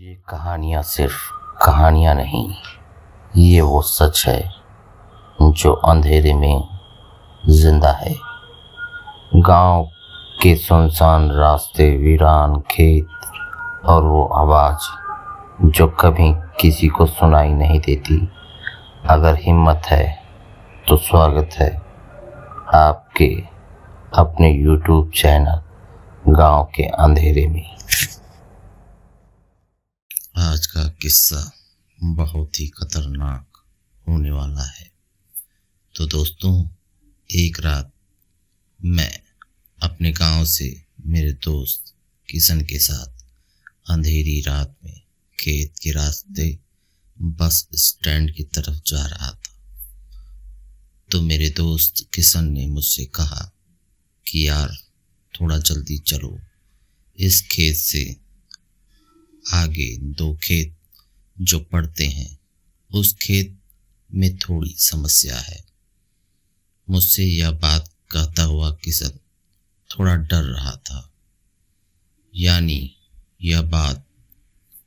ये कहानियाँ सिर्फ कहानियाँ नहीं, ये वो सच है जो अंधेरे में जिंदा है। गांव के सुनसान रास्ते, वीरान खेत और वो आवाज़ जो कभी किसी को सुनाई नहीं देती। अगर हिम्मत है तो स्वागत है आपके अपने YouTube चैनल गांव के अंधेरे में। आज का किस्सा बहुत ही खतरनाक होने वाला है। तो दोस्तों, एक रात मैं अपने गांव से मेरे दोस्त किशन के साथ अंधेरी रात में खेत के रास्ते बस स्टैंड की तरफ जा रहा था। तो मेरे दोस्त किशन ने मुझसे कहा कि यार थोड़ा जल्दी चलो, इस खेत से आगे 2 खेत जो पड़ते हैं उस खेत में थोड़ी समस्या है। मुझसे यह बात कहता हुआ किशन थोड़ा डर रहा था, यानी यह बात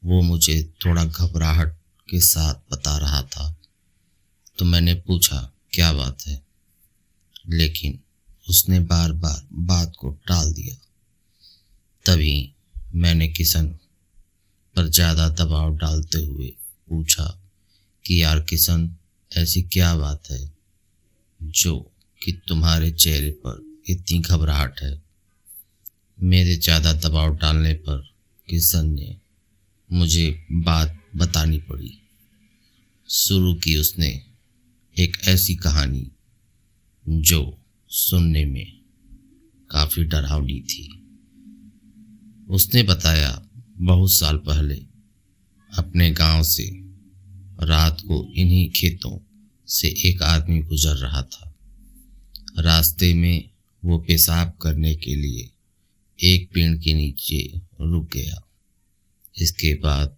वो मुझे थोड़ा घबराहट के साथ बता रहा था। तो मैंने पूछा क्या बात है, लेकिन उसने बार बार बात को टाल दिया। तभी मैंने किशन पर ज़्यादा दबाव डालते हुए पूछा कि यार किशन, ऐसी क्या बात है जो कि तुम्हारे चेहरे पर इतनी घबराहट है। मेरे ज़्यादा दबाव डालने पर किशन ने मुझे बात बतानी पड़ी। शुरू की उसने एक ऐसी कहानी जो सुनने में काफ़ी डरावनी थी। उसने बताया बहुत साल पहले अपने गांव से रात को इन्हीं खेतों से एक आदमी गुजर रहा था। रास्ते में वो पेशाब करने के लिए एक पेड़ के नीचे रुक गया। इसके बाद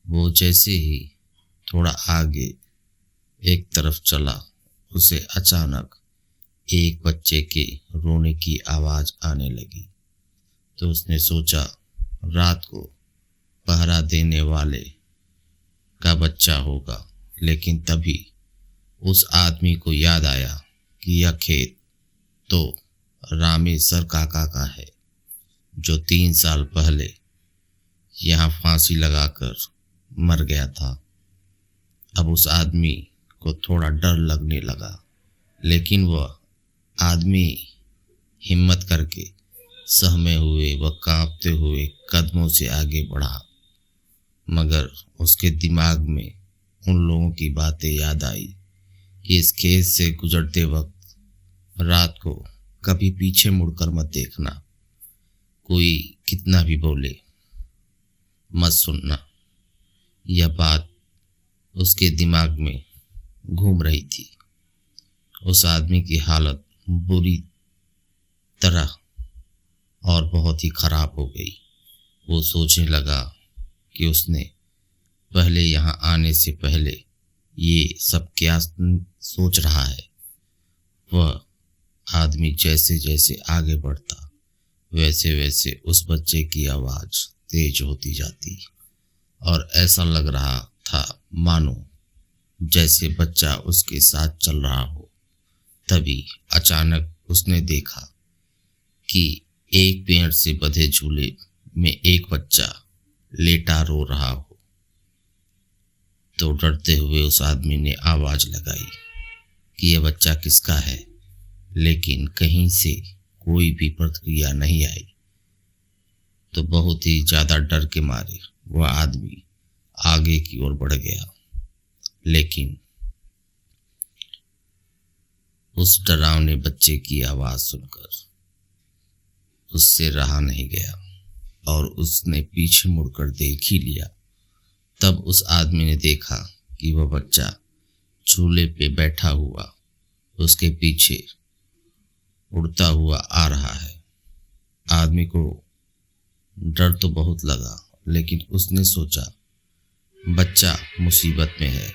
वो जैसे ही थोड़ा आगे एक तरफ चला, उसे अचानक एक बच्चे के रोने की आवाज़ आने लगी। तो उसने सोचा रात को पहरा देने वाले का बच्चा होगा, लेकिन तभी उस आदमी को याद आया कि यह खेत तो रामेश्वर काका का है, जो 3 साल पहले यहाँ फांसी लगाकर मर गया था। अब उस आदमी को थोड़ा डर लगने लगा, लेकिन वह आदमी हिम्मत करके सहमे हुए व कांपते हुए कदमों से आगे बढ़ा। मगर उसके दिमाग में उन लोगों की बातें याद आई कि इस खेत से गुजरते वक्त रात को कभी पीछे मुड़कर मत देखना, कोई कितना भी बोले मत सुनना। यह बात उसके दिमाग में घूम रही थी। उस आदमी की हालत बुरी तरह और बहुत ही खराब हो गई। वो सोचने लगा कि उसने पहले यहाँ आने से पहले ये सब क्या सोच रहा है। वह आदमी जैसे जैसे आगे बढ़ता, वैसे वैसे उस बच्चे की आवाज़ तेज होती जाती और ऐसा लग रहा था मानो जैसे बच्चा उसके साथ चल रहा हो। तभी अचानक उसने देखा कि एक पेड़ से बंधे झूले में एक बच्चा लेटा रो रहा हो। तो डरते हुए उस आदमी ने आवाज लगाई कि यह बच्चा किसका है, लेकिन कहीं से कोई भी प्रतिक्रिया नहीं आई। तो बहुत ही ज्यादा डर के मारे वह आदमी आगे की ओर बढ़ गया, लेकिन उस डरावने बच्चे की आवाज सुनकर उससे रहा नहीं गया और उसने पीछे मुड़कर देख ही लिया। तब उस आदमी ने देखा कि वह बच्चा झूले पे बैठा हुआ उसके पीछे उड़ता हुआ आ रहा है। आदमी को डर तो बहुत लगा, लेकिन उसने सोचा बच्चा मुसीबत में है,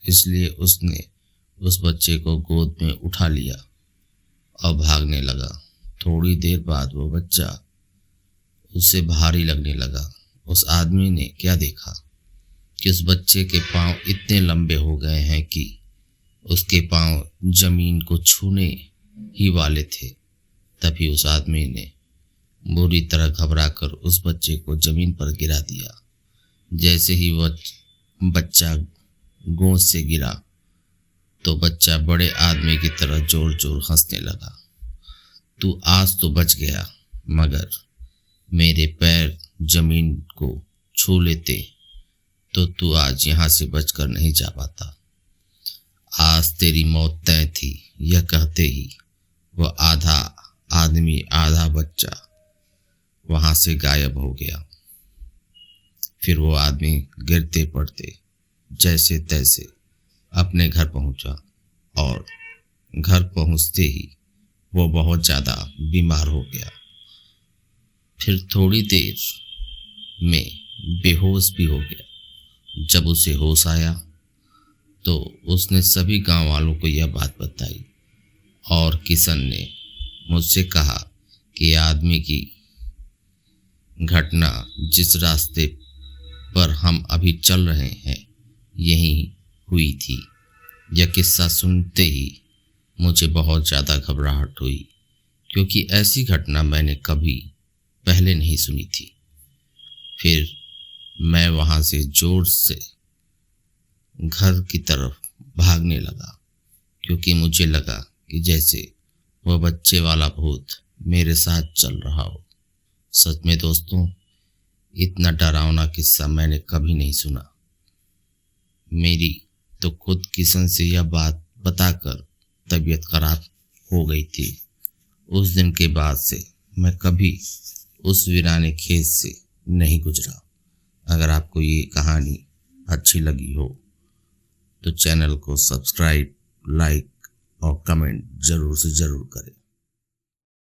इसलिए उसने उस बच्चे को गोद में उठा लिया और भागने लगा। थोड़ी देर बाद वो बच्चा उसे भारी लगने लगा। उस आदमी ने क्या देखा कि उस बच्चे के पांव इतने लंबे हो गए हैं कि उसके पांव जमीन को छूने ही वाले थे। तभी उस आदमी ने बुरी तरह घबराकर उस बच्चे को जमीन पर गिरा दिया। जैसे ही वह बच्चा गोद से गिरा तो बच्चा बड़े आदमी की तरह जोर जोर हंसने लगा। तू आज तो बच गया, मगर मेरे पैर जमीन को छू लेते तो तू आज यहाँ से बचकर नहीं जा पाता। आज तेरी मौत तय थी। यह कहते ही वह आधा आदमी आधा बच्चा वहां से गायब हो गया। फिर वो आदमी गिरते पड़ते जैसे तैसे अपने घर पहुंचा और घर पहुंचते ही वो बहुत ज़्यादा बीमार हो गया। फिर थोड़ी देर में बेहोश भी हो गया। जब उसे होश आया तो उसने सभी गांव वालों को यह बात बताई और किशन ने मुझसे कहा कि आदमी की घटना जिस रास्ते पर हम अभी चल रहे हैं यहीं हुई थी। यह किस्सा सुनते ही मुझे बहुत ज़्यादा घबराहट हुई, क्योंकि ऐसी घटना मैंने कभी पहले नहीं सुनी थी। फिर मैं वहाँ से जोर से घर की तरफ भागने लगा, क्योंकि मुझे लगा कि जैसे वह बच्चे वाला भूत मेरे साथ चल रहा हो। सच में दोस्तों, इतना डरावना किस्सा मैंने कभी नहीं सुना। मेरी तो खुद किशन से यह बात बताकर तबीयत खराब हो गई थी। उस दिन के बाद से मैं कभी उस वीराने खेत से नहीं गुजरा। अगर आपको ये कहानी अच्छी लगी हो तो चैनल को सब्सक्राइब, लाइक और कमेंट ज़रूर से ज़रूर करें।